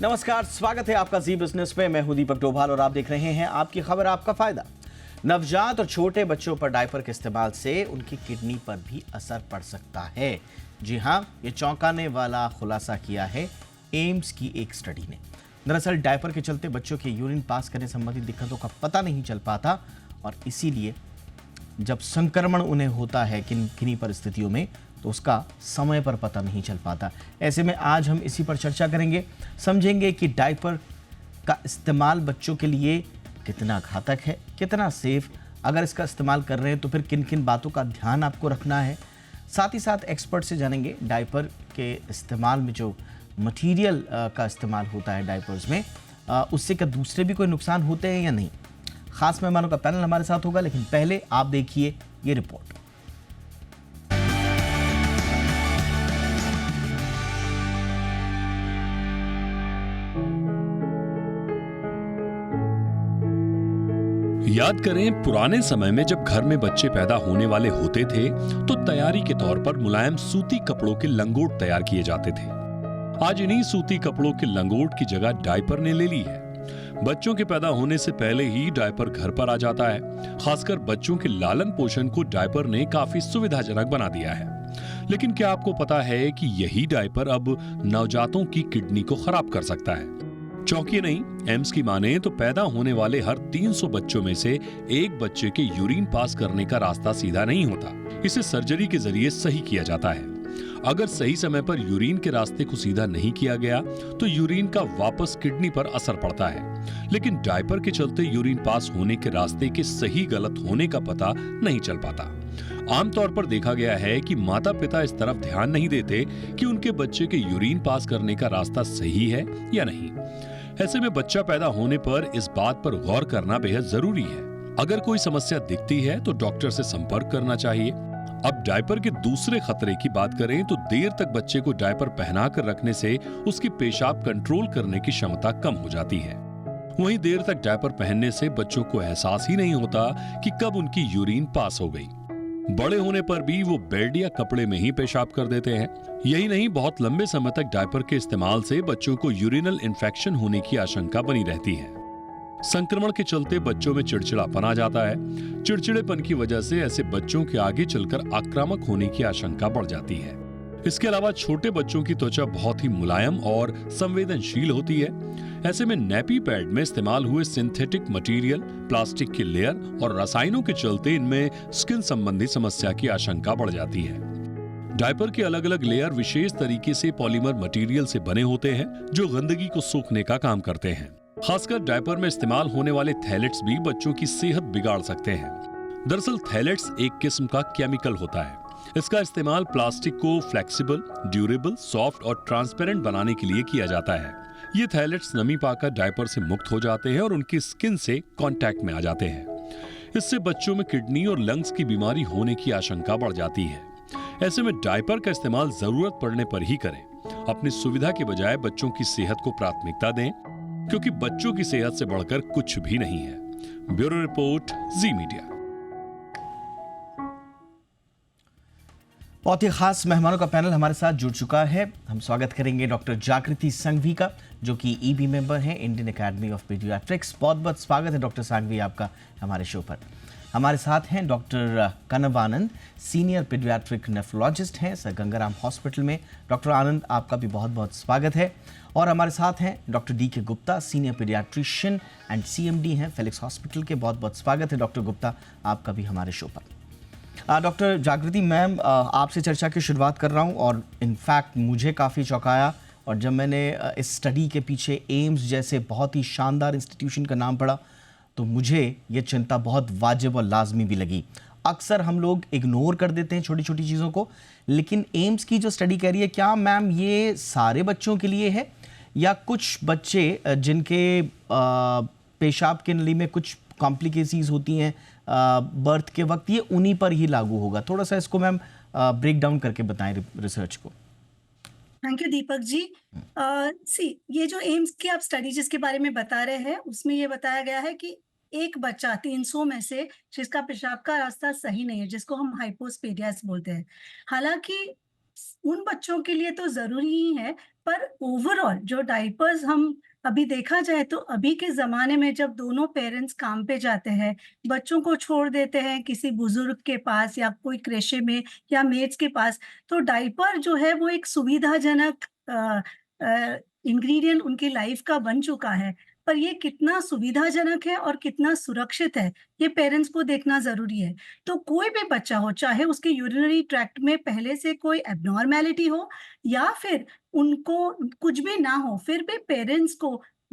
नमस्कार, स्वागत है आपका जी बिजनेस पे। मैं हूं दीपक डोभाल और आप देख रहे हैं आपकी खबर आपका फायदा। नवजात और छोटे बच्चों पर डायपर के इस्तेमाल से उनकी किडनी पर भी असर पड़ सकता है। जी हां, ये चौंकाने वाला खुलासा किया है एम्स की एक स्टडी ने। दरअसल डायपर के चलते बच्चों के यूरिन पास करने संबंधी दिक्कतों का पता नहीं चल पाता और इसीलिए जब संक्रमण उन्हें होता है किन्हीं परिस्थितियों में तो उसका समय पर पता नहीं चल पाता। ऐसे में आज हम इसी पर चर्चा करेंगे, समझेंगे कि डायपर का इस्तेमाल बच्चों के लिए कितना घातक है, कितना सेफ, अगर इसका इस्तेमाल कर रहे हैं तो फिर किन किन बातों का ध्यान आपको रखना है। साथ ही साथ एक्सपर्ट से जानेंगे डायपर के इस्तेमाल में जो मटेरियल का इस्तेमाल होता है डायपर्स में, उससे क्या दूसरे भी कोई नुकसान होते हैं या नहीं। खास मेहमानों का पैनल हमारे साथ होगा, लेकिन पहले आप देखिए ये रिपोर्ट। याद करें, पुराने समय में जब घर में बच्चे पैदा होने वाले होते थे तो तैयारी के तौर पर मुलायम सूती कपड़ों के लंगोट तैयार किए जाते थे। आज इन्हीं सूती कपड़ों के लंगोट की जगह डायपर ने ले ली है। बच्चों के पैदा होने से पहले ही डायपर घर पर आ जाता है। खासकर बच्चों के लालन पोषण को डायपर ने काफी सुविधाजनक बना दिया है। लेकिन क्या आपको पता है कि यही डायपर अब नवजातों की किडनी को खराब कर सकता है? चौंकिए नहीं, एम्स की माने तो पैदा होने वाले हर 300 बच्चों में से एक बच्चे के यूरिन पास करने का रास्ता सीधा नहीं होता। इसे सर्जरी के जरिए सही किया जाता है। अगर सही समय पर यूरिन के रास्ते को सीधा नहीं किया गया तो यूरिन का वापस किडनी पर असर पड़ता है। लेकिन डायपर के चलते यूरिन पास होने के रास्ते के सही गलत होने का पता नहीं चल पाता। आमतौर पर देखा गया है कि माता पिता इस तरफ ध्यान नहीं देते कि उनके बच्चे के यूरिन पास करने का रास्ता सही है या नहीं। ऐसे में बच्चा पैदा होने पर इस बात पर गौर करना बेहद जरूरी है। अगर कोई समस्या दिखती है तो डॉक्टर से संपर्क करना चाहिए। अब डायपर के दूसरे खतरे की बात करें तो देर तक बच्चे को डायपर पहना कर रखने से उसकी पेशाब कंट्रोल करने की क्षमता कम हो जाती है। वहीं देर तक डायपर पहनने से बच्चों को एहसास ही नहीं होता कि कब उनकी यूरिन पास हो गई। बड़े होने पर भी वो बेड या कपड़े में ही पेशाब कर देते हैं। यही नहीं, बहुत लंबे समय तक डायपर के इस्तेमाल से बच्चों को यूरिनल इन्फेक्शन होने की आशंका बनी रहती है। संक्रमण के चलते बच्चों में चिड़चिड़ापन आ जाता है। चिड़चिड़ेपन की वजह से ऐसे बच्चों के आगे चलकर आक्रामक होने की आशंका बढ़ जाती है। इसके अलावा छोटे बच्चों की त्वचा बहुत ही मुलायम और संवेदनशील होती है। ऐसे में नैपी पैड में इस्तेमाल हुए सिंथेटिक मटेरियल, प्लास्टिक की लेयर और रसायनों के चलते इनमें स्किन संबंधी समस्या की आशंका बढ़ जाती है। डायपर के अलग अलग लेयर विशेष तरीके से पॉलीमर मटेरियल से बने होते हैं जो गंदगी को सोखने का काम करते हैं। खासकर डायपर में इस्तेमाल होने वाले थैलेट्स भी बच्चों की सेहत बिगाड़ सकते हैं। दरअसल थैलेट्स एक किस्म का केमिकल होता है। इसका इस्तेमाल प्लास्टिक को फ्लेक्सिबल, ड्यूरेबल, सॉफ्ट और ट्रांसपेरेंट बनाने के लिए किया जाता है। ये थैलेट्स नमी पाकर डायपर से मुक्त हो जाते हैं और उनकी स्किन से कांटेक्ट में आ जाते हैं। इससे बच्चों में किडनी और लंग्स की बीमारी होने की आशंका बढ़ जाती है। ऐसे में डायपर का इस्तेमाल जरूरत पड़ने पर ही करें। अपनी सुविधा के बजाय बच्चों की सेहत को प्राथमिकता दें, क्योंकि बच्चों की सेहत से बढ़कर कुछ भी नहीं है। ब्यूरो रिपोर्ट, जी मीडिया। बहुत ही खास मेहमानों का पैनल हमारे साथ जुड़ चुका है। हम स्वागत करेंगे डॉक्टर जागृति संघवी का, जो कि ईबी मेंबर हैं इंडियन एकेडमी ऑफ पीडियाट्रिक्स। बहुत बहुत स्वागत है डॉक्टर संघवी आपका हमारे शो पर। हमारे साथ हैं डॉक्टर कनव आनंद, सीनियर पीडियाट्रिक नेफ्रोलॉजिस्ट हैं सर गंगाराम हॉस्पिटल में। डॉक्टर आनंद, आपका भी बहुत बहुत स्वागत है। और हमारे साथ हैं doctor DK. Gupta, senior paediatrician and CMD हैं फेलिक्स हॉस्पिटल के। बहुत बहुत स्वागत है डॉक्टर गुप्ता आपका भी हमारे शो पर। डॉक्टर जागृति मैम, आपसे चर्चा की शुरुआत कर रहा हूं और इनफैक्ट मुझे काफ़ी चौंकाया और जब मैंने इस स्टडी के पीछे एम्स जैसे बहुत ही शानदार इंस्टीट्यूशन का नाम पढ़ा तो मुझे ये चिंता बहुत वाजिब और लाजमी भी लगी। अक्सर हम लोग इग्नोर कर देते हैं छोटी छोटी चीज़ों को, लेकिन एम्स की जो स्टडी कह रही है, क्या मैम ये सारे बच्चों के लिए है या कुछ बच्चे जिनके पेशाब के नली में कुछ कॉम्प्लिकेसीज होती हैं बर्थ के वक्त, ये उन्हीं पर ही लागू होगा? थोड़ा सा इसको मैम ब्रेक डाउन करके बताएं रिसर्च को। Thank you Deepak ji. ये जो एम्स की आप स्टडी जिसके बारे में बता रहे हैं, उसमें ये बताया गया है कि एक बच्चा 300 में से जिसका पेशाब का रास्ता सही नहीं है, जिसको हम हाइपोस्पेडियास बोलते हैं। हालांकि उन बच्चों के लिए तो ज़रूरी ही है, पर ओवरऑल जो डायपर्स हम अभी देखा जाए तो अभी के ज़माने में जब दोनों पेरेंट्स काम पे जाते हैं, बच्चों को छोड़ देते हैं किसी बुज़ुर्ग के पास या कोई क्रेशे में या मेड्स के पास, तो डायपर जो है वो एक सुविधाजनक इंग्रीडिएंट उनकी लाइफ का बन चुका है। पर ये कितना सुविधाजनक है और कितना सुरक्षित है, ये पेरेंट्स को देखना ज़रूरी है। तो कोई भी बच्चा हो, चाहे उसके यूरिनरी ट्रैक्ट में पहले से कोई एब्नॉर्मैलिटी हो या फिर उनको कुछ भी ना हो, फिर भी पेरेंट्स को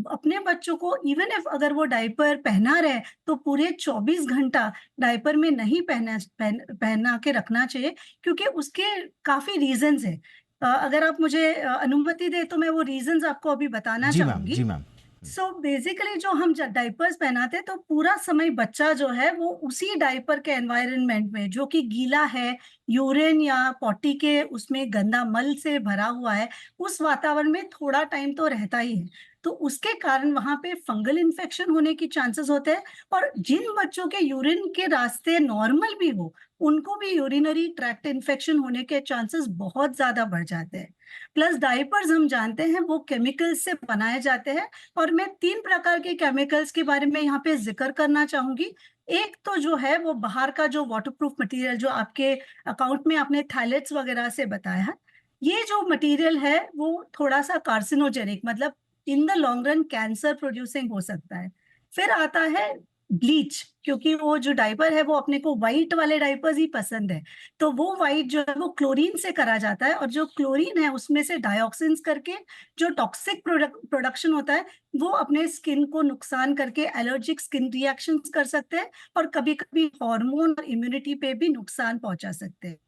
अपने बच्चों को इवन इफ अगर वो डायपर पहना रहे, तो पूरे 24 घंटा डायपर में नहीं पहना के रखना चाहिए, क्योंकि उसके काफ़ी रीज़न्स हैं। अगर आप मुझे अनुमति दें तो मैं वो रीज़न्स आपको अभी बताना जी मैम, चाहूँगी। जी मैम। सो बेसिकली जो हम डाइपर्स पहनाते हैं तो पूरा समय बच्चा जो है वो उसी डाइपर के एनवायरनमेंट में, जो कि गीला है, यूरिन या पॉटी के उसमें गंदा मल से भरा हुआ है, उस वातावरण में थोड़ा टाइम तो रहता ही है। तो उसके कारण वहां पे फंगल इन्फेक्शन होने की चांसेस होते हैं, और जिन बच्चों के यूरिन के रास्ते नॉर्मल भी हो, उनको भी यूरिनरी ट्रैक्ट इन्फेक्शन होने के चांसेस बहुत ज्यादा बढ़ जाते हैं। प्लस डाइपर्स हम जानते हैं वो केमिकल्स से बनाए जाते हैं, और मैं 3 प्रकार के केमिकल्स के बारे में यहाँ पे ज़िक्र करना चाहूँगी। एक तो जो है वो बाहर का जो वाटरप्रूफ मटीरियल जो आपके अकाउंट में आपने थायलेट्स वगैरह से बताया है, ये जो मटीरियल है वो थोड़ा-सा कार्सिनोजेनिक, मतलब in the long run cancer producing हो सकता है। फिर आता है ब्लीच, क्योंकि वो जो डायपर है वो अपने को व्हाइट वाले डायपर्स ही पसंद है। तो वो व्हाइट जो है वो क्लोरीन से करा जाता है, और जो क्लोरीन है उसमें से डाइऑक्सिन्स करके जो टॉक्सिक प्रोडक्शन होता है, वो अपने स्किन को नुकसान करके एलर्जिक स्किन रिएक्शंस कर सकते हैं, और कभी-कभी हार्मोन और इम्यूनिटी पे भी नुकसान पहुंचा सकते हैं।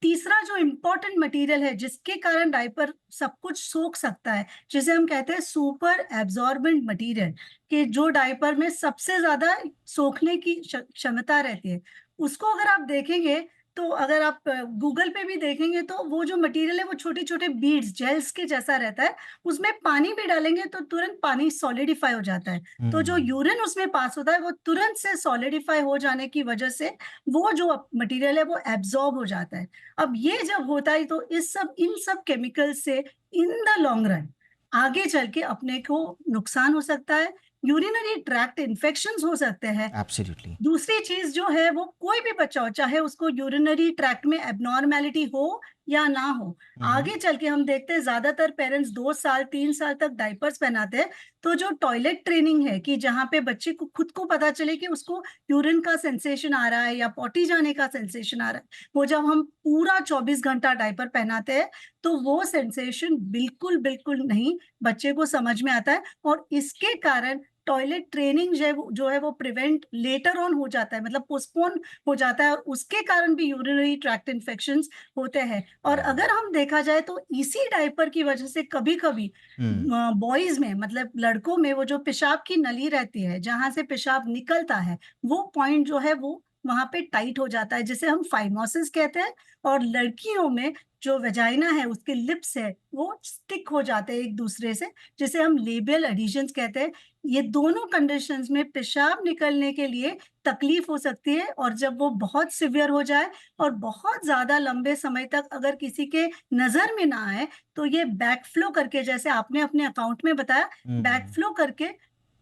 तीसरा जो इम्पोर्टेंट मटेरियल है जिसके कारण डायपर सब कुछ सोख सकता है, जिसे हम कहते हैं सुपर एब्जॉर्बेंट मटेरियल, कि जो डायपर में सबसे ज्यादा सोखने की क्षमता रहती है, उसको अगर आप देखेंगे तो अगर आप गूगल पे भी देखेंगे तो वो जो मटेरियल है वो छोटे छोटे बीड्स जेल्स के जैसा रहता है। उसमें पानी भी डालेंगे तो तुरंत पानी सॉलिडिफाई हो जाता है। तो जो हुँ। यूरिन उसमें पास होता है वो तुरंत से सॉलिडिफाई हो जाने की वजह से वो जो मटेरियल है वो एब्जॉर्ब हो जाता है। अब ये जब होता है तो इन सब केमिकल से इन द लॉन्ग रन आगे चल के अपने को नुकसान हो सकता है, यूरिनरी ट्रैक्ट इन्फेक्शंस हो सकते हैं। एब्सोल्युटली। दूसरी चीज जो है वो कोई भी बच्चा हो, चाहे उसको यूरिनरी ट्रैक्ट में एबनॉर्मैलिटी हो या ना हो, हुँ, हुँ। आगे चल के हम देखते हैं ज्यादातर पेरेंट्स 2 साल 3 साल तक डाइपर्स पहनाते हैं। तो जो टॉयलेट ट्रेनिंग है, कि जहाँ पे बच्चे को खुद को पता चले कि उसको यूरिन का सेंसेशन आ रहा है या पॉटी जाने का सेंसेशन आ रहा है, वो जब हम पूरा 24 घंटा डाइपर पहनाते हैं तो वो सेंसेशन बिल्कुल बिल्कुल नहीं बच्चे को समझ में आता है, और इसके कारण टॉयलेट ट्रेनिंग जो है वो प्रिवेंट लेटर ऑन हो जाता है, मतलब पोस्टपोन हो जाता है, और उसके कारण भी यूरिनरी ट्रैक्ट इन्फेक्शंस होते हैं। और अगर हम देखा जाए तो इसी डायपर की वजह से कभी-कभी हुँ। बॉयज में, मतलब लड़कों में, वो जो पेशाब की नली रहती है जहाँ से पेशाब निकलता है, वो पॉइंट जो है वो वहां पे टाइट हो जाता है, जिसे हम फाइमोसिस कहते हैं। और लड़कियों में जो वेजाइना है, उसके लिप्स है, वो स्टिक हो जाते हैं एक दूसरे से, जिसे हम लेबियल एडिशंस कहते हैं। ये दोनों कंडीशंस में पेशाब निकलने के लिए तकलीफ हो सकती है, और जब वो बहुत सिवियर हो जाए और बहुत ज्यादा लंबे समय तक अगर किसी के नजर में ना आए, तो ये बैकफ्लो करके, जैसे आपने अपने अकाउंट में बताया, हुँ, हुँ। बैकफ्लो करके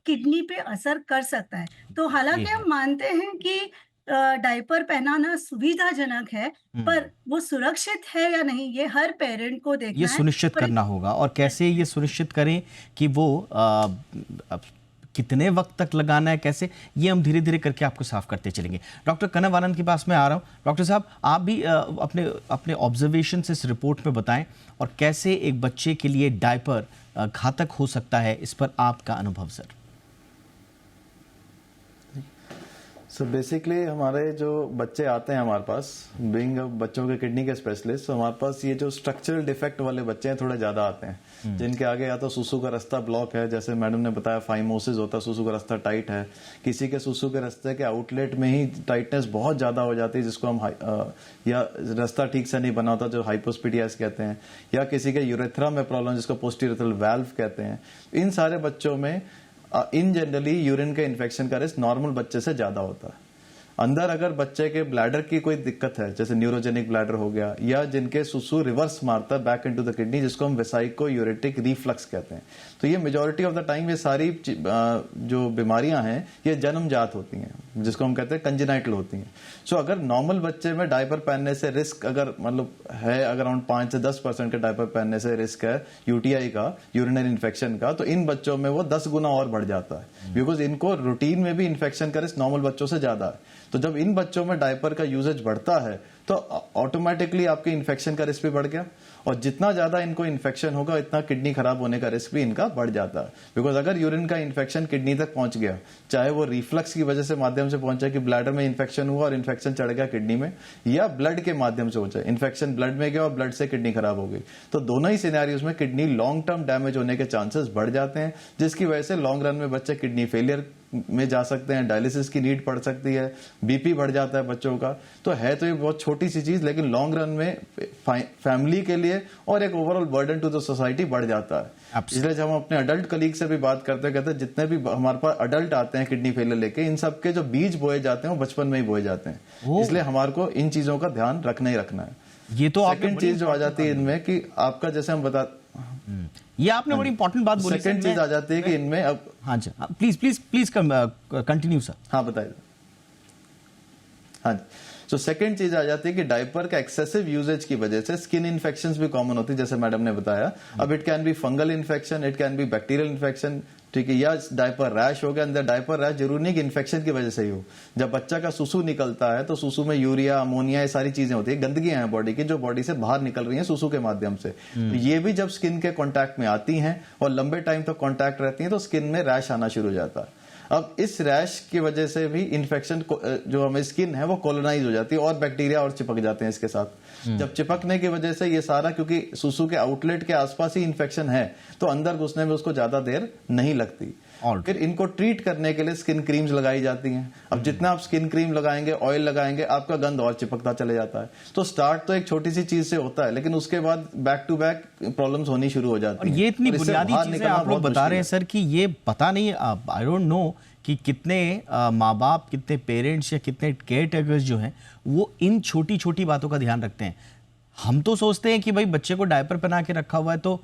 किडनी पे असर कर सकता है। तो ये हालांकि है। हम मानते हैं कि डायपर पहनाना सुविधाजनक है, पर हुँ। वो सुरक्षित है या नहीं, ये हर पेरेंट को ये देखना है। सुनिश्चित और करना होगा और कैसे ये सुनिश्चित करें कि वो अब कितने वक्त तक लगाना है, कैसे, ये हम धीरे धीरे करके आपको साफ करते चलेंगे। डॉक्टर कनव आनंद के पास मैं आ रहा हूँ। डॉक्टर साहब, आप भी अपने अपने ऑब्जर्वेशन से इस रिपोर्ट में बताएं, और कैसे एक बच्चे के लिए डायपर घातक हो सकता है, इस पर आपका अनुभव सर। सो बेसिकली हमारे जो बच्चे आते हैं हमारे पास, बीइंग बच्चों के किडनी के स्पेशलिस्ट, तो हमारे पास ये जो स्ट्रक्चरल डिफेक्ट वाले बच्चे हैं थोड़े ज्यादा आते हैं, जिनके आगे या तो सुसु का रास्ता ब्लॉक है, जैसे मैडम ने बताया फाइमोसिस होता है, सुसु का रास्ता टाइट है, किसी के सुसु के रास्ते के आउटलेट में ही टाइटनेस बहुत ज्यादा हो जाती है, जिसको हम या रास्ता ठीक से नहीं बना होता, जो हाइपोस्पिडियास कहते हैं, या किसी के यूरेथ्रा में प्रॉब्लम, जिसको पोस्टीरियल वाल्व कहते हैं। इन सारे बच्चों में इन जनरली यूरिन के इन्फेक्शन का रिस्क नॉर्मल बच्चे से ज्यादा होता है। अंदर अगर बच्चे के ब्लैडर की कोई दिक्कत है, जैसे न्यूरोजेनिक ब्लैडर हो गया, या जिनके सुसु रिवर्स मारता है बैक इनटू द किडनी, जिसको हम वेसाइको यूरेटिक रिफ्लक्स कहते हैं, तो ये मेजॉरिटी ऑफ द टाइम ये सारी जो बीमारियां हैं ये जन्मजात होती हैं, जिसको हम कहते हैं कंजेनाइटल होती हैं। सो अगर नॉर्मल बच्चे में डायपर पहनने से रिस्क अगर मतलब है, अगर अराउंड 5 से 10% के डायपर पहनने से रिस्क है यूटीआई का, यूरिनरी इन्फेक्शन का, तो इन बच्चों में वो 10 गुना और बढ़ जाता है, बिकॉज इनको रूटीन में भी इन्फेक्शन का रिस्क नॉर्मल बच्चों से ज्यादा है। तो जब इन बच्चों में डायपर का यूजेज बढ़ता है तो ऑटोमेटिकली आपके इन्फेक्शन का रिस्क भी बढ़ गया, और जितना ज्यादा इनको इन्फेक्शन होगा इतना किडनी खराब होने का रिस्क भी इनका बढ़ जाता है। बिकॉज अगर यूरिन का इन्फेक्शन किडनी तक पहुंच गया, चाहे वो रिफ्लक्स की वजह से माध्यम से पहुंचा कि ब्लैडर में इन्फेक्शन हुआ और इन्फेक्शन चढ़ गया किडनी में, या ब्लड के माध्यम से पहुंचा, इन्फेक्शन ब्लड में गया और ब्लड से किडनी खराब हो गई, तो दोनों ही सिनेरियोज में किडनी लॉन्ग टर्म डैमेज होने के चांसेस बढ़ जाते हैं, जिसकी वजह से लॉन्ग रन में बच्चे किडनी फेलियर में जा सकते हैं, डायलिसिस की नीड पड़ सकती है, बीपी बढ़ जाता है बच्चों का। तो है तो ये बहुत छोटी सी चीज, लेकिन लॉन्ग रन में फैमिली के लिए और एक overall burden to the society बढ़ जाता है। इसलिए जब हम अपने अडल्ट कलीग से भी बात करते हैं, कहते हैं जितने भी हमारे पास अडल्ट आते हैं किडनी फेलियर लेके, इन सबके जो बीज बोए जाते हैं वो बचपन में ही बोए जाते हैं। इसलिए हमारे को इन चीजों का ध्यान रखना ही रखना है। ये तो सेकंड चीज जो आ जाती है इनमें कि आपका, जैसे हम बता, ये आपने बड़ी इंपॉर्टेंट बात बोली। सेकंड चीज आ जाती है कि इनमें अब, हाँ जी, please please please continue sir. हाँ बताइए। हाँ जी, तो सेकंड चीज आ जाती है कि डायपर का एक्सेसिव यूजेज की वजह से स्किन इन्फेक्शंस भी कॉमन होती है, जैसे मैडम ने बताया। अब it can be fungal infection, it can be bacterial infection, ठीक है, या डायपर रैश हो गया। अंदर डायपर रैश जरूरी नहीं कि इन्फेक्शन की वजह से ही हो। जब बच्चा का सुसु निकलता है तो सुसु में यूरिया, अमोनिया, ये सारी चीजें होती है, गंदगियां हैं बॉडी की, जो बॉडी से बाहर निकल रही हैं सुसु के माध्यम से। तो ये भी जब स्किन के कांटेक्ट में आती हैं और लंबे टाइम तक कांटेक्ट रहती हैं तो स्किन में रैश आना शुरू हो जाता है। अब इस रैश की वजह से भी इन्फेक्शन जो हमें स्किन है वो कॉलोनाइज हो जाती है और बैक्टीरिया और चिपक जाते हैं इसके साथ। जब चिपकने की वजह से ये सारा, क्योंकि सुसु के आउटलेट के आसपास ही इन्फेक्शन है तो अंदर घुसने में उसको ज्यादा देर नहीं लगती। फिर इनको ट्रीट करने के लिए स्किन क्रीम्स लगाई जाती हैं। अब जितना आप स्किन क्रीम लगाएंगे, ऑयल लगाएंगे, आपका गंद और चिपकता चले जाता है। तो स्टार्ट तो एक छोटी सी चीज से होता है, लेकिन उसके बाद बैक टू बैक प्रॉब्लम्स होनी शुरू हो जाती हैं। और ये इतनी बुनियादी चीजें आप लोग बता रहे हैं सर कि ये पता नहीं, आई डोंट नो कि कितने माँ बाप, कितने पेरेंट्स या कितने केयर टेकर्स जो हैं वो इन छोटी छोटी बातों का ध्यान रखते हैं। हम तो सोचते हैं कि भाई बच्चे को डायपर पहना के रखा हुआ है तो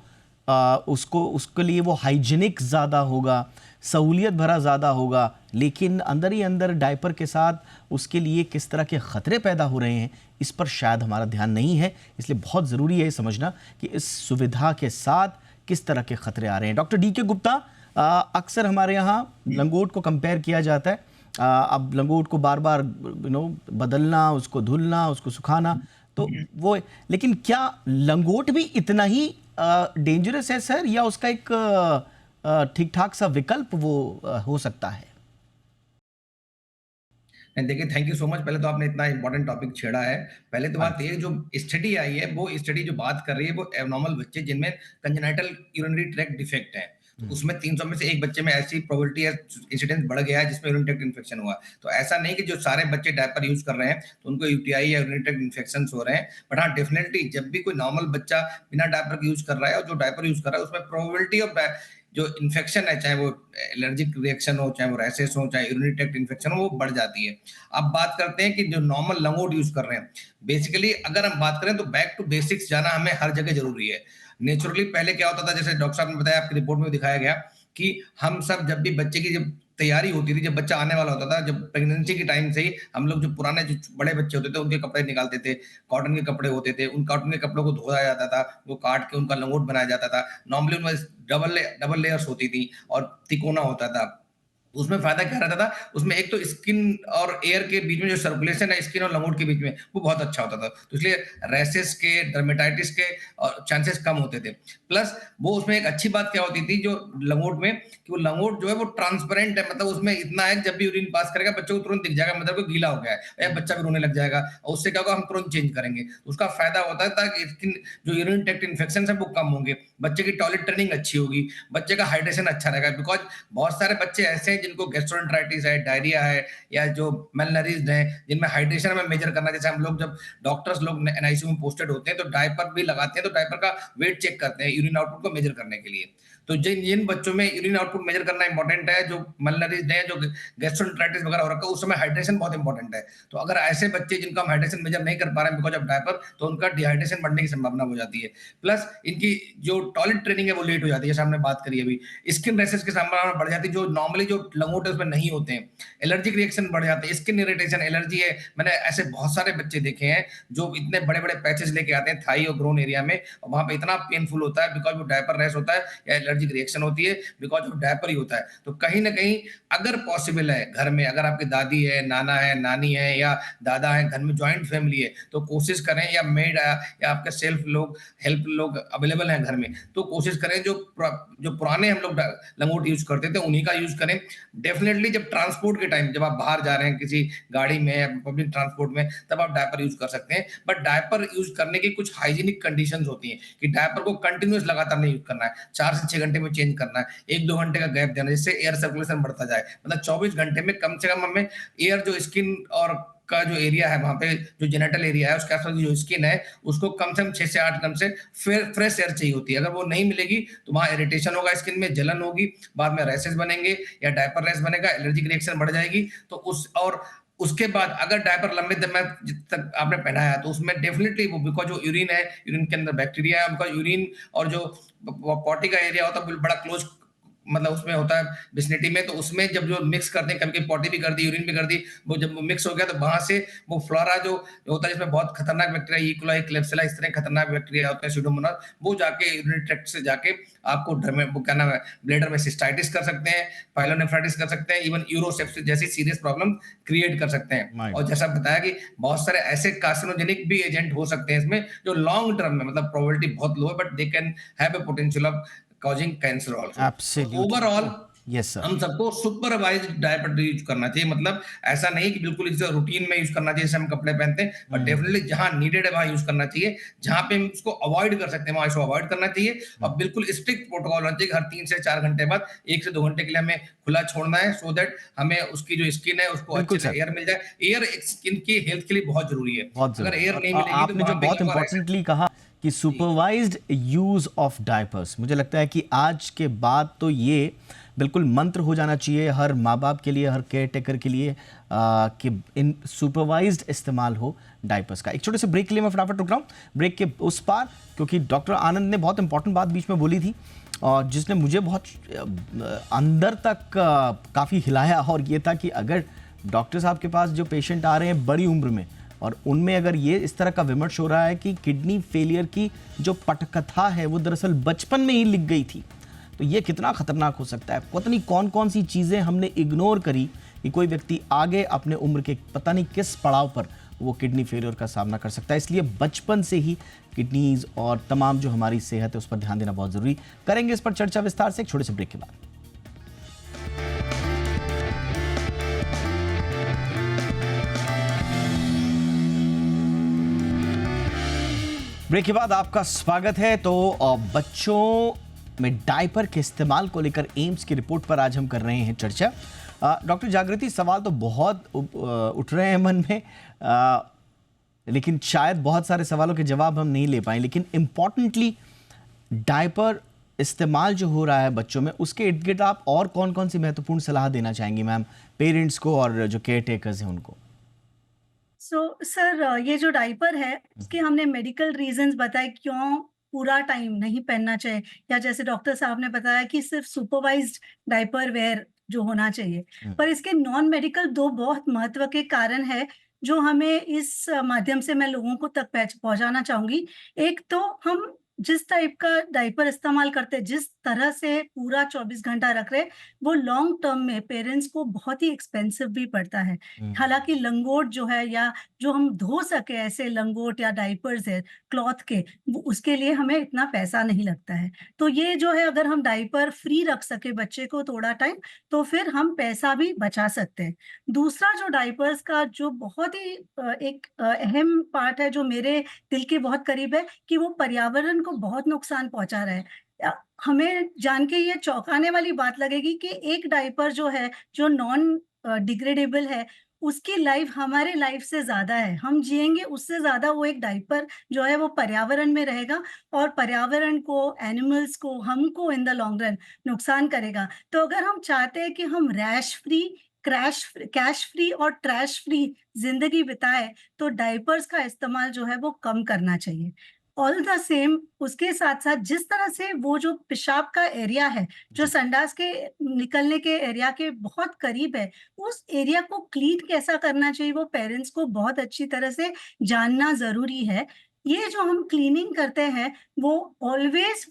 उसके लिए वो हाइजीनिक ज़्यादा होगा, सहूलियत भरा ज़्यादा होगा, लेकिन अंदर ही अंदर डायपर के साथ उसके लिए किस तरह के ख़तरे पैदा हो रहे हैं इस पर शायद हमारा ध्यान नहीं है। इसलिए बहुत ज़रूरी है समझना कि इस सुविधा के साथ किस तरह के ख़तरे आ रहे हैं। डॉक्टर डी के गुप्ता, अक्सर हमारे यहाँ लंगोट को कंपेयर किया जाता है। अब लंगोट को बार बार बदलना, उसको धुलना, उसको सुखाना, तो वो, लेकिन क्या लंगोट भी इतना ही डेंजरस है सर, या उसका एक ठीक ठाक सा विकल्प वो हो सकता है? देखिए, थैंक यू सो मच। पहले तो आपने इतना इंपॉर्टेंट टॉपिक छेड़ा है। पहले तो बात ये, जो स्टडी आई है वो स्टडी जो बात कर रही है वो एबनॉर्मल बच्चे जिनमें कंजेनाइटल यूरिनरी ट्रैक्ट डिफेक्ट है, तो उसमें 300 में से एक बच्चे में ऐसी प्रोबेबिलिटी है, इंसिडेंस बढ़ गया है जिसमें यूरिनरी ट्रैक्ट इन्फेक्शन हुआ। तो ऐसा नहीं कि जो सारे बच्चे डायपर यूज कर रहे हैं तो उनको यूटीआई या यूरिनरी ट्रैक्ट इन्फेक्शन हो रहे हैं। बट हाँ, डेफिनेटली जब भी कोई नॉर्मल बच्चा बिना डायपर के यूज कर रहा है और जो डायपर यूज कर रहा है उसमें प्रोबेबिलिटी ऑफ जो इन्फेक्शन है, चाहे वो एलर्जिक रिएक्शन हो, चाहे वो रैशेस हो, चाहे यूरिनरी ट्रैक्ट इन्फेक्शन हो, वो बढ़ जाती है। अब बात करते हैं कि जो नॉर्मल लंगोट यूज कर रहे हैं, बेसिकली अगर हम बात करें तो बैक टू बेसिक्स जाना हमें हर जगह जरूरी है। नेचुरली पहले क्या होता था, जैसे डॉक्टर साहब ने बताया, आपकी रिपोर्ट में दिखाया गया कि हम सब जब भी बच्चे की जब तैयारी होती थी, जब बच्चा आने वाला होता था, जब प्रेगनेंसी के टाइम से ही हम लोग जो पुराने जो बड़े बच्चे होते थे उनके कपड़े निकालते थे, कॉटन के कपड़े होते थे, उन कॉटन के कपड़ों को धोया जाता था, वो काट के उनका लंगोट बनाया जाता था। नॉर्मली उनमें डबल लेयर्स होती थी और तिकोना होता था। उसमें फायदा क्या रहता था, उसमें एक तो स्किन और एयर के बीच में जो सर्कुलेशन है स्किन और लंगोट के बीच में, वो बहुत अच्छा होता था। तो इसलिए रैशेस के, डर्मेटाइटिस के चांसेस कम होते थे। प्लस वो उसमें एक अच्छी बात क्या होती थी जो लंगोट में, कि वो लंगोट जो है वो ट्रांसपेरेंट है, मतलब उसमें इतना है जब भी यूरिन पास करेगा बच्चे को तुरंत दिख जाएगा, मतलब वो गीला हो गया है, या बच्चा भी रोने लग जाएगा, और उससे क्या होगा, हम तुरंत चेंज करेंगे। उसका फायदा होता है ताकि स्किन जो यूरिन ट्रैक्ट इन्फेक्शन है वो कम होंगे, बच्चे की टॉयलेट ट्रेनिंग अच्छी होगी, बच्चे का हाइड्रेशन अच्छा रहेगा। बिकॉज बहुत सारे बच्चे ऐसे हैं जिनको गैस्ट्रोएंटेराइटिस है, डायरिया है, या जो मेलनरिज्ड हैं, जिनमें हाइड्रेशन में मेजर करना, जैसे हम लोग जब डॉक्टर्स लोग एनआईसीयू में पोस्टेड होते हैं तो डायपर भी लगाते हैं, तो डायपर का वेट चेक करते हैं यूरिन आउटपुट को मेजर करने के लिए। तो जिन जिन बच्चों में यूरिन आउटपुट मेजर करना इंपॉर्टेंट है, जो मलनरिज्ड है, जो गैस्ट्रोएंटेराइटिस वगैरह हो रखा है, उस समय हाइड्रेशन बहुत इंपॉर्टेंट है। तो अगर ऐसे बच्चे जिनका हम हाइड्रेशन मेजर नहीं कर पा रहे हैं बिकॉज ऑफ डायपर, तो उनका डिहाइड्रेशन बढ़ने की संभावना हो जाती है। प्लस इनकी जो टॉयलेट ट्रेनिंग है वो लेट हो जाती है, जैसे हमने बात करी अभी। स्किन रैशेस की संभावना बढ़ जाती है, जो नॉर्मली जो लंगोट है उसमें नहीं होते हैं। एलर्जिक रिएक्शन बढ़ जाते हैं, स्किन इरिटेशन, एलर्जी है। मैंने ऐसे बहुत सारे बच्चे देखे हैं जो इतने बड़े बड़े पैचेस लेके आते हैं थाई और ग्रोन एरिया में, और वहां पे इतना पेनफुल होता है बिकॉज वो डायपर रैश होता है या एलर्जिक रिएक्शन होती है बिकॉज ऑफ डायपर ही होता है। तो कहीं ना कहीं अगर पॉसिबल है घर में, अगर आपकी दादी है, नाना है, नानी है या दादा है, घर में ज्वाइंट फैमिली है, तो कोशिश करें, या मेड या आपके सेल्फ लोग हेल्प लोग अवेलेबल हैं घर में, तो कोशिश करें जो पुराने हम लोग लंगोट यूज करते थे उन्हीं का यूज करें। डेफिनेटली जब ट्रांसपोर्ट के टाइम, जब आप बाहर जा रहे हैं किसी गाड़ी में या पब्लिक ट्रांसपोर्ट में, तब आप डायपर यूज कर सकते हैं। बट डायपर यूज करने की कुछ हाइजीनिक कंडीशंस होती हैं कि डायपर को कंटिन्यूस लगातार नहीं यूज करना है, 4 से 6 घंटे में चेंज करना है, 1-2 घंटे का गैप देना, जिससे एयर सर्कुलेशन बढ़ता जाए। मतलब 24 घंटे में कम से कम हमें एयर, जो स्किन और का जो एरिया है, वहां पे जो जेनिटल एरिया है उसके आसपास जो स्किन है, उसको कम से कम 6 से 8 घंटे से फ्रेश एयर चाहिए होती है। अगर वो नहीं मिलेगी तो वहां इरिटेशन होगा, स्किन में जलन होगी, बाद में रैशेस बनेंगे या डायपर रैश बनेगा, एलर्जिक रिएक्शन बढ़ जाएगी। तो उसके बाद अगर डायपर लंबे समय तक आपने पहनाया तो उसमें डेफिनेटली वो, बिकॉज जो यूरिन है, यूरिन के अंदर बैक्टीरिया है, बिकॉज यूरिन और जो पॉटी का एरिया होता है बड़ा क्लोज, मतलब उसमें होता है विसिनिटी में, तो उसमें जब जो मिक्स करते हैं, कभी पॉटी भी कर दी, यूरिन भी कर दी, वो जब वो मिक्स हो गया तो वहां से वो फ्लोरा जो होता है, जिसमें बहुत खतरनाक बैक्टीरिया, ई कोलाई, क्लेब्सिला, इस तरह खतरनाक बैक्टीरिया होते हैं, स्यूडोमोनास, वो जाके यूरिनरी ट्रैक्ट से जाके आपको वो क्या नाम है, ब्लेडर में सिस्टाइटिस कर सकते हैं, पाइलोनेफ्राइटिस कर सकते हैं, इवन यूरोसेप्सिस जैसी सीरियस प्रॉब्लम क्रिएट कर सकते हैं। और जैसा बताया कि बहुत सारे ऐसे कार्सिनोजेनिक भी एजेंट हो सकते हैं इसमें, जो लॉन्ग टर्म में, मतलब प्रोबेबिलिटी बहुत लो है, but they can have a potential of causing cancer also. Absolutely. Overall, Yes, sir. हम सबको सुपरवाइज्ड डायपर यूज करना चाहिए। मतलब ऐसा नहीं कि बिल्कुल इसे रूटीन में यूज करना चाहिए जैसे हम कपड़े पहनते हैं, बट डेफिनेटली जहां नीडेड है वहां यूज करना चाहिए, जहां पे हम उसको अवॉइड कर सकते हैं वहां इसको अवॉइड करना चाहिए। और बिल्कुल स्ट्रिक्ट प्रोटोकॉल होना चाहिए, हर 3 से 4 घंटे बाद 1 से 2 घंटे के लिए हमें खुला छोड़ना है, सो दैट हमें उसकी जो स्किन है उसको अच्छे से एयर मिल जाए। एयर स्किन की हेल्थ के लिए बहुत जरूरी है। अगर एयर नहीं मिलेगी तो आपने जो बहुत इंपॉर्टेंटली कहा कि सुपरवाइज्ड यूज ऑफ डायपर्स, मुझे लगता है कि आज के बाद तो ये बिल्कुल मंत्र हो जाना चाहिए हर माँ बाप के लिए, हर केयर टेकर के लिए, कि इन सुपरवाइज्ड इस्तेमाल हो डायपर्स का। एक छोटे से ब्रेक के लिए मैं फटाफट रुक रहा हूँ, ब्रेक के उस पार, क्योंकि डॉक्टर आनंद ने बहुत इंपॉर्टेंट बात बीच में बोली थी और जिसने मुझे बहुत अंदर तक काफ़ी हिलाया, और ये था कि अगर डॉक्टर साहब के पास जो पेशेंट आ रहे हैं बड़ी उम्र में, और उनमें अगर ये इस तरह का विमर्श हो रहा है कि किडनी फेलियर की जो पटकथा है वो दरअसल बचपन में ही लिख गई थी, तो ये कितना खतरनाक हो सकता है। पता नहीं कौन कौन सी चीज़ें हमने इग्नोर करी कि कोई व्यक्ति आगे अपने उम्र के पता नहीं किस पड़ाव पर वो किडनी फेलियर का सामना कर सकता है। इसलिए बचपन से ही किडनीज और तमाम जो हमारी सेहत है उस पर ध्यान देना बहुत ज़रूरी। करेंगे इस पर चर्चा विस्तार से एक छोटे से ब्रेक के बाद। ब्रेक के बाद आपका स्वागत है। तो बच्चों में डायपर के इस्तेमाल को लेकर एम्स की रिपोर्ट पर आज हम कर रहे हैं चर्चा। डॉक्टर जागृति, सवाल तो बहुत उठ रहे हैं मन में, लेकिन शायद बहुत सारे सवालों के जवाब हम नहीं ले पाए, लेकिन इम्पॉर्टेंटली डायपर इस्तेमाल जो हो रहा है बच्चों में, उसके इर्द गिर्द आप और कौन कौन सी महत्वपूर्ण सलाह देना चाहेंगी मैम पेरेंट्स को और जो केयर टेकर्स हैं उनको? सर, ये जो डायपर है उसके हमने मेडिकल रीजंस बताए क्यों पूरा टाइम नहीं पहनना चाहिए, या जैसे डॉक्टर साहब ने बताया कि सिर्फ सुपरवाइज्ड डायपर वेयर जो होना चाहिए। पर इसके नॉन मेडिकल 2 बहुत महत्व के कारण है जो हमें इस माध्यम से मैं लोगों को तक पहुंचाना चाहूंगी। एक तो हम जिस टाइप का डायपर इस्तेमाल करते हैं, जिस तरह से पूरा 24 घंटा रख रहे, वो लॉन्ग टर्म में पेरेंट्स को बहुत ही एक्सपेंसिव भी पड़ता है। हालांकि लंगोट जो है, या जो हम धो सके ऐसे लंगोट या डायपर्स है क्लॉथ के, उसके लिए हमें इतना पैसा नहीं लगता है। तो ये जो है, अगर हम डायपर फ्री रख सके बच्चे को थोड़ा टाइम, तो फिर हम पैसा भी बचा सकते हैं। दूसरा, जो डायपर्स का जो बहुत ही एक अहम पार्ट है जो मेरे दिल के बहुत करीब है, कि वो पर्यावरण को बहुत नुकसान पहुंचा रहा है। हमें जान के ये चौंकाने वाली बात लगेगी कि एक डायपर जो है, जो नॉन डिग्रेडेबल है, उसकी लाइफ हमारे लाइफ से ज्यादा है, हम जिएंगे उससे ज्यादा वो एक डायपर जो है वो पर्यावरण में रहेगा और पर्यावरण को, एनिमल्स को, हमको इन द लॉन्ग रन नुकसान करेगा। तो अगर हम चाहते हैं कि हम रैश फ्री, कैश फ्री और ट्रैश फ्री जिंदगी बिताए, तो डायपर्स का इस्तेमाल जो है वो कम करना चाहिए। ऑल द सेम उसके साथ साथ जिस तरह से वो जो पेशाब का एरिया है जो संडास के निकलने के एरिया के बहुत करीब है, उस एरिया को क्लीन कैसा करना चाहिए वो पेरेंट्स को बहुत अच्छी तरह से जानना जरूरी है। ये जो हम क्लीनिंग करते हैं वो ऑलवेज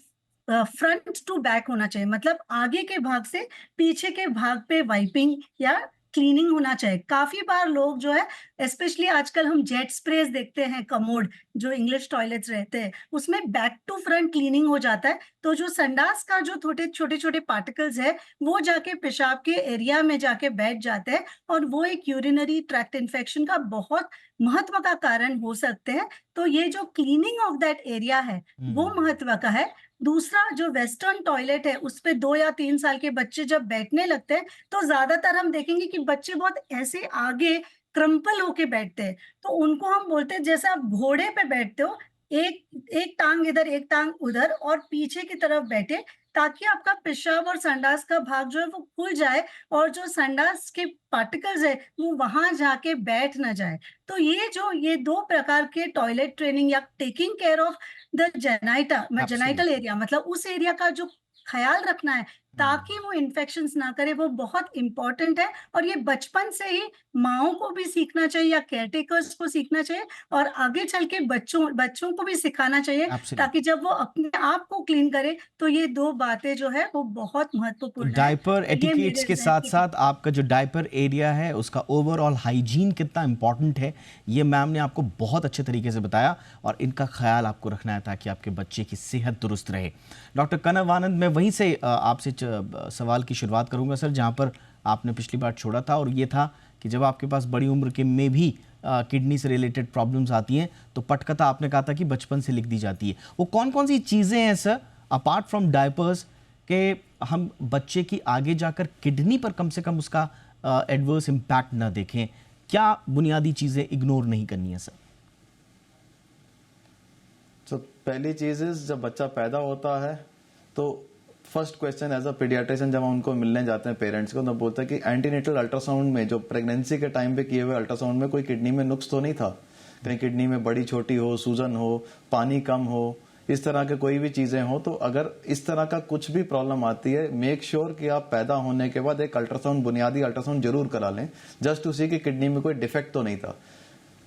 फ्रंट टू बैक होना चाहिए, मतलब आगे के भाग से पीछे के भाग पे वाइपिंग या क्लीनिंग होना चाहिए। काफी बार लोग जो है स्पेशली आजकल हम जेट स्प्रेज देखते हैं, कमोड जो इंग्लिश टॉयलेट्स रहते हैं उसमें बैक टू फ्रंट क्लीनिंग हो जाता है, तो जो संडास का जो छोटे छोटे पार्टिकल्स है वो जाके पेशाब के एरिया में जाके बैठ जाते हैं और वो एक यूरिनरी ट्रैक्ट इन्फेक्शन का बहुत महत्व का कारण हो सकते हैं। तो ये जो क्लीनिंग ऑफ दैट एरिया है वो महत्व का है। दूसरा, जो वेस्टर्न टॉयलेट है उस पे 2 या 3 साल के बच्चे जब बैठने लगते हैं तो ज्यादातर हम देखेंगे कि बच्चे बहुत ऐसे आगे क्रम्पल होके बैठते हैं, तो उनको हम बोलते हैं जैसे आप घोड़े पे बैठते हो, एक एक टांग इधर एक टांग उधर और पीछे की तरफ बैठे, ताकि आपका पेशाब और संडास का भाग जो है वो खुल जाए और जो संडास के पार्टिकल्स है वो वहां जाके बैठ ना जाए। तो ये 2 प्रकार के टॉयलेट ट्रेनिंग या taking care of the genital area, मतलब उस एरिया का जो ख्याल रखना है ताकि वो इन्फेक्शंस ना करे, वो बहुत इंपॉर्टेंट है। और ये बचपन से ही माओं को भी सीखना चाहिए या केयरटेकर्स को सीखना चाहिए और आगे चल के बच्चों को भी सिखाना चाहिए, ताकि जब वो अपने आप को क्लीन करे तो ये 2 बातें जो है वो बहुत महत्वपूर्ण है। डायपर एटिकेट्स के साथ साथ आपका जो डायपर एरिया है उसका ओवरऑल हाइजीन कितना इंपॉर्टेंट है, ये मैम ने आपको बहुत अच्छे तरीके से बताया और इनका ख्याल आपको रखना है ताकि आपके बच्चे की सेहत दुरुस्त रहे। डॉक्टर कनव आनंद, मैं वहीं से आपसे सवाल की शुरुआत करूंगा सर, जहां पर आपने पिछली बार छोड़ा था, और ये था कि जब आपके पास बड़ी उम्र के में भी किडनी से रिलेटेड प्रॉब्लम्स आती हैं तो पटकथा आपने कहा था कि बचपन से लिख दी जाती है। वो कौन कौन सी चीज़ें हैं सर अपार्ट फ्रॉम डायपर्स के हम बच्चे की आगे जाकर किडनी पर कम से कम उसका एडवर्स इम्पैक्ट ना देखें? क्या बुनियादी चीज़ें इग्नोर नहीं करनी है सर? तो पहली चीज़ जब बच्चा पैदा होता है तो first question as a paediatrician जब हम उनको मिलने जाते हैं पेरेंट्स को, तो बोलते हैं कि एंटीनेटल अल्ट्रासाउंड में जो प्रेगनेंसी के टाइम पे किए हुए अल्ट्रासाउंड में कोई किडनी में नुक्स तो नहीं था, कहीं किडनी में बड़ी छोटी हो, सूजन हो, पानी कम हो, इस तरह के कोई भी चीजें हो। तो अगर इस तरह का कुछ भी प्रॉब्लम आती है, मेक श्योर कि आप पैदा होने के बाद एक अल्ट्रासाउंड, बुनियादी अल्ट्रासाउंड जरूर करा लें, जस्ट टू सी कि किडनी में कोई डिफेक्ट तो नहीं था।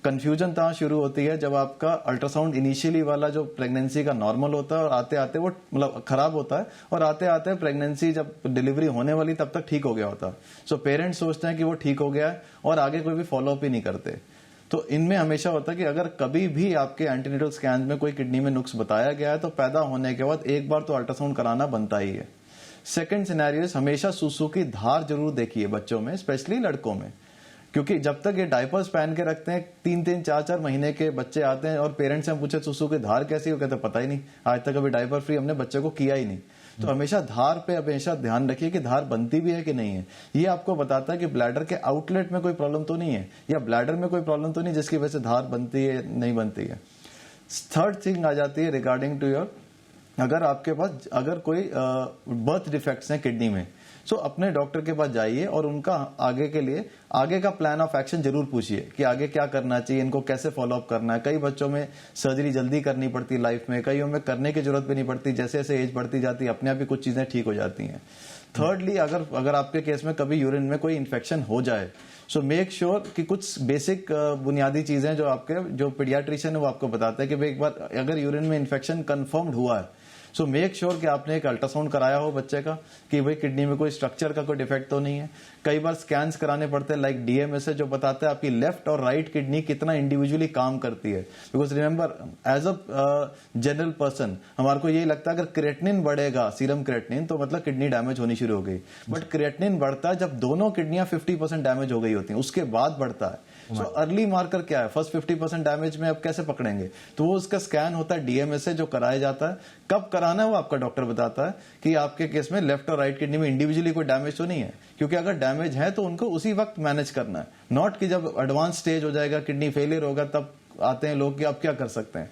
कंफ्यूजन तहाँ शुरू होती है जब आपका अल्ट्रासाउंड इनिशियली वाला जो प्रेगनेंसी का नॉर्मल होता है और आते आते वो मतलब खराब होता है, और आते आते प्रेगनेंसी जब डिलीवरी होने वाली तब तक ठीक हो गया होता है। सो पेरेंट्स सोचते हैं कि वो ठीक हो गया है और आगे कोई भी फॉलोअप ही नहीं करते। तो इनमें हमेशा होता है कि अगर कभी भी आपके एंटीनेटल स्कैन में कोई किडनी में नुक्स बताया गया है तो पैदा होने के बाद एक बार तो अल्ट्रासाउंड कराना बनता ही है। सेकेंड सिनेरियो, हमेशा सुसु की धार जरूर देखिए बच्चों में, स्पेशली लड़कों में, क्योंकि जब तक ये डायपर्स पहन के रखते हैं 3-3, 4-4 महीने के बच्चे आते हैं और पेरेंट्स से पूछे सुसु की धार कैसी हो, कहते पता ही नहीं, आज तक अभी डायपर फ्री हमने बच्चे को किया ही नहीं। तो हमेशा धार पे हमेशा ध्यान रखिए कि धार बनती भी है कि नहीं है। ये आपको बताता है कि ब्लैडर के आउटलेट में कोई प्रॉब्लम तो नहीं है या ब्लैडर में कोई प्रॉब्लम तो नहीं जिसकी वजह से धार बनती है नहीं बनती है। थर्ड थिंग आ जाती है रिगार्डिंग टू योर, अगर आपके पास अगर कोई बर्थ डिफेक्ट्स हैं किडनी में, सो अपने डॉक्टर के पास जाइए और उनका आगे के लिए आगे का प्लान ऑफ एक्शन जरूर पूछिए कि आगे क्या करना चाहिए, इनको कैसे फॉलो अप करना है। कई बच्चों में सर्जरी जल्दी करनी पड़ती है लाइफ में, कईयों में करने की जरूरत भी नहीं पड़ती, जैसे जैसे एज बढ़ती जाती है अपने आप ही कुछ चीजें ठीक हो जाती हैं। थर्डली, अगर आपके केस में कभी यूरिन में कोई इन्फेक्शन हो जाए, सो मेक श्योर कि कुछ बेसिक बुनियादी चीजें जो आपके जो पीडियाट्रिशियन है वो आपको बताते हैं कि भाई एक बार अगर यूरिन में इन्फेक्शन कंफर्म्ड हुआ है, सो मेक श्योर कि आपने एक अल्ट्रासाउंड कराया हो बच्चे का कि भाई किडनी में कोई स्ट्रक्चर का कोई डिफेक्ट तो नहीं है। कई बार स्कैन्स कराने पड़ते हैं लाइक डीएमएसए जो बताता है आपकी लेफ्ट और राइट किडनी कितना इंडिविजुअली काम करती है। Because remember as a general person हमारे को यही लगता है अगर क्रिएटिनिन बढ़ेगा, सीरम क्रिएटिनिन, तो मतलब किडनी डैमेज होनी शुरू हो गई। बट क्रिएटिनिन बढ़ता है जब दोनों किडनियां 50% डैमेज हो गई होती हैं, उसके बाद बढ़ता है। सो अर्ली मार्कर क्या है, फर्स्ट 50% डैमेज में अब कैसे पकड़ेंगे, तो वो उसका स्कैन होता है डीएमएसए जो कराया जाता है। कब कराना है वो आपका डॉक्टर बताता है कि आपके केस में लेफ्ट और राइट किडनी में इंडिविजुअली कोई डैमेज तो नहीं है, क्योंकि अगर डैमेज है तो उनको उसी वक्त मैनेज करना है, नॉट कि जब एडवांस स्टेज हो जाएगा, किडनी फेलियर होगा, तब आते हैं लोग कि आप क्या कर सकते हैं।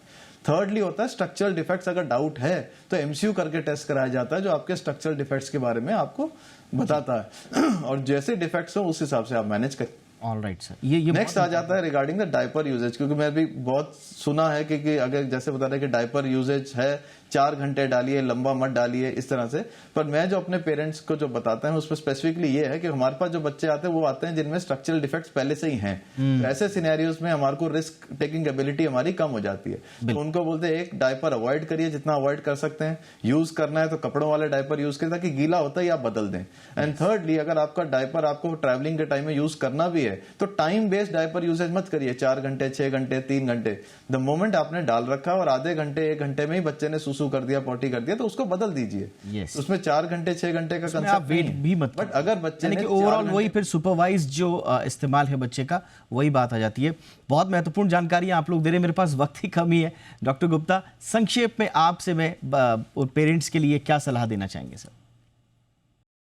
थर्डली होता है स्ट्रक्चरल डिफेक्ट्स। अगर डाउट है तो एमसीयू करके टेस्ट कराया जाता है जो आपके स्ट्रक्चरल डिफेक्ट्स के बारे में आपको बताता है और जैसे डिफेक्ट्स हो उस हिसाब से आप मैनेज करें। ऑल राइट सर, ये नेक्स्ट आ जाता है रिगार्डिंग द डायपर यूजेज, क्योंकि मैं भी बहुत सुना है कि अगर जैसे बता रहे कि डायपर यूजेज है 4 घंटे डालिए, लंबा मत डालिए, इस तरह से। पर मैं जो अपने पेरेंट्स को जो बताता है उसमें स्पेसिफिकली ये है कि हमारे पास जो बच्चे आते हैं वो आते हैं जिनमें स्ट्रक्चरल डिफेक्ट्स पहले से ही हैं। तो ऐसे सिनेरियोज में हमारे को रिस्क टेकिंग एबिलिटी हमारी कम हो जाती है। तो उनको बोलते हैं एक डायपर अवॉइड करिए जितना अवॉइड कर सकते हैं, यूज करना है तो कपड़ों वाले डायपर यूज करें ताकि गीला होता ही आप बदल दें। एंड थर्डली अगर आपका डायपर आपको ट्रैवलिंग के टाइम में यूज करना भी है तो टाइम बेस्ड डायपर यूजेज मत करिए, 4 घंटे 6 घंटे 3 घंटे। द मोमेंट आपने डाल रखा और आधे घंटे 1 घंटे में ही बच्चे ने सुसु कर दिया, पॉटी कर दिया, तो उसको बदल दीजिए। Yes. उसमें 4 घंटे 6 घंटे का आप कंसेप्ट वेट भी मत, बट अगर बच्चे ने ओवरऑल वही फिर सुपरवाइज जो इस्तेमाल है बच्चे का, वही बात आ जाती है। बहुत महत्वपूर्ण जानकारी आप लोग दे रहे हैं, मेरे पास वक्त ही कम ही है। डॉक्टर गुप्ता, संक्षेप में आपसे मैं पेरेंट्स के लिए क्या सलाह देना चाहेंगे सर?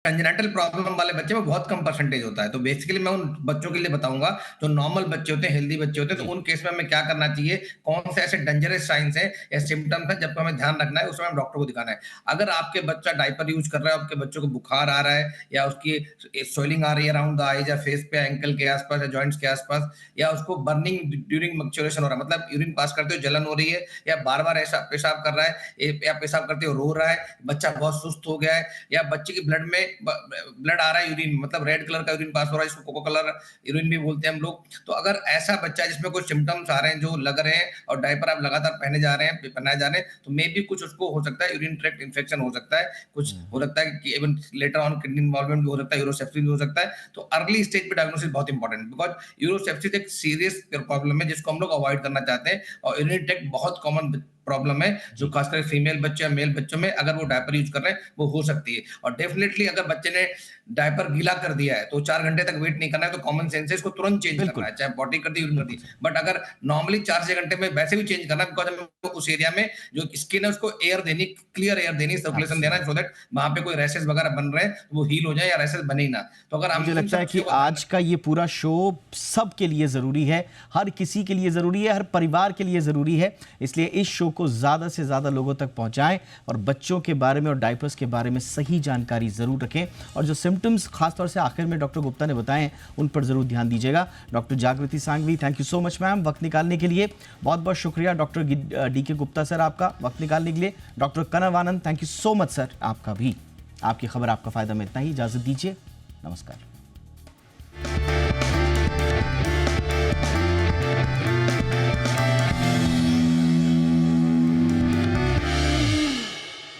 कंजेनिटल प्रॉब्लम वाले बच्चे में बहुत कम परसेंटेज होता है, तो बेसिकली मैं उन बच्चों के लिए बताऊंगा जो नॉर्मल बच्चे होते हैं, हेल्दी बच्चे होते हैं, तो उन केस में हमें क्या करना चाहिए, कौन से ऐसे डेंजरस साइंस है या सिम्टम्स है जब हमें ध्यान रखना है, उसमें हम डॉक्टर को दिखाना है। अगर आपके बच्चा डायपर यूज कर रहा है, आपके बच्चों को बुखार आ रहा है या उसकी स्वेलिंग आ रही है अराउंड द आईज या फेस पे, एंकल के आसपास या जॉइंट्स के आसपास, या उसको बर्निंग ड्यूरिंग मैच्योरेशन हो रहा है, मतलब यूरिन पास करते हुए जलन हो रही है, या बार बार ऐसा पेशाब कर रहा है या पेशाब करते हुए रो रहा है, बच्चा बहुत सुस्त हो गया है, या बच्चे की ब्लड में आ रहा है यूरिन, मतलब रेड कलर का यूरिन पास हो रहा है, इसको कोको कलर यूरिन भी बोलते हैं हम लोग। तो अगर ऐसा बच्चा है जिसमें कुछ सिम्टम्स आ रहे हैं जो लग रहे हैं और डायपर आप लगातार पहनाए जा रहे हैं, तो मे भी कुछ उसको हो सकता है यूरिन ट्रैक्ट इन्फेक्शन हो सकता है, कुछ हो सकता है कि even later on kidney involvement भी हो सकता है, यूरोसेप्सिस भी हो सकता है। तो अर्ली स्टेज पे डायग्नोसिस बहुत इंपॉर्टेंट, बिकॉज यूरोसेप्सिस एक सीरियस प्रॉब्लम है जिसको हम लोग अवॉइड करना चाहते हैं, और यूरिन ट्रैक्ट बहुत कॉमन प्रॉब्लम है जो खासकर फीमेल बच्चे या मेल बच्चों में अगर वो डायपर यूज कर रहे हैं वो हो सकती है। और डेफिनेटली अगर बच्चे ने डायपर गीला कर दिया है तो 4 घंटे तक वेट नहीं करना है, तो कॉमन सेंस है इसको तुरंत चेंज करना है, चाहे पॉटी कर दी यूरिन कर दी। बट अगर नॉर्मली 4-6 घंटे में वैसे भी चेंज करना है, बिकॉज हमें उस एरिया में जो स्किन है उसको एयर देनी, क्लियर एयर देनी, सर्कुलेशन देना, सो दैट वहां पे कोई रैशेस वगैरह बन रहे हैं तो वो हील हो जाए या रैशेस बने ही ना। तो अगर मुझे लगता है कि आज का ये पूरा शो सबके लिए जरूरी है, हर किसी के लिए जरूरी है, हर परिवार के लिए जरूरी है, इसलिए इस शो को ज्यादा से ज्यादा लोगों तक पहुंचाएं और बच्चों के बारे में और डायपर्स के बारे में सही जानकारी जरूर रखें, और जो सिम्टम्स खासतौर से आखिर में डॉक्टर गुप्ता ने बताए उन पर जरूर ध्यान दीजिएगा। Doctor Jagriti Sanghvi, thank you so much ma'am वक्त निकालने के लिए। बहुत बहुत शुक्रिया डॉक्टर DK गुप्ता सर आपका वक्त निकालने के लिए। Doctor Kanav Anand, thank you so much sir आपका भी। आपकी खबर आपका फायदा में इतना ही, इजाजत दीजिए, नमस्कार।